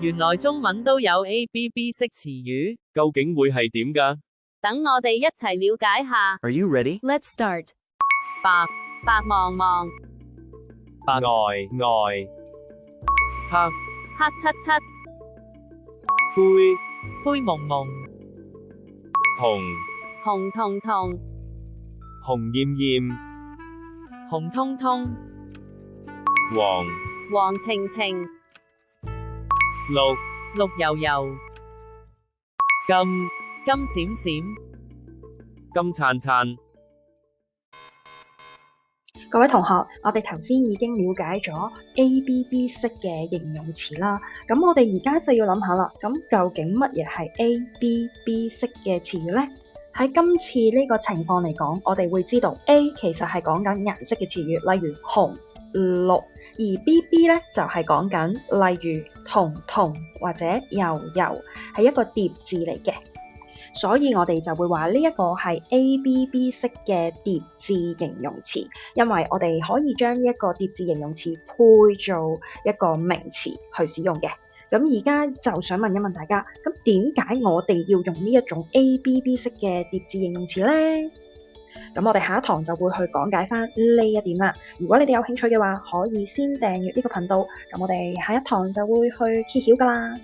原來中文都有 ABB 式詞語，究竟會係點㗎？等我哋一齊了解下。 Are you ready? Let's start. 白，白茫茫，呆呆，黑黑漆漆，灰灰蒙蒙，紅紅彤彤，紅豔豔，紅通通，黃黃晴晴，綠綠油油，金金閃閃，金燦燦。各位同學，我哋頭先已經了解咗 ABB 式嘅形容詞啦。咁我哋而家就要諗下啦。咁究竟乜嘢係 ABB 式嘅詞語呢？喺今次呢個情況嚟講，我哋會知道 A 其實係講緊顏色嘅詞語，例如紅、綠；而 BB 咧就係講緊例如彤彤或者柔柔，係一個疊字嚟嘅。所以我哋就會話呢一個係 ABB 式嘅疊字形容詞，因為我哋可以將一個疊字形容詞配做一個名詞去使用嘅。咁而家就想問一問大家，咁點解我哋要用呢一種 ABB 式嘅疊字形容詞呢？咁我哋下一堂就會去講解翻呢一點啦。如果你哋有興趣嘅話，可以先訂閱呢個頻道，咁我哋下一堂就會去揭曉㗎啦。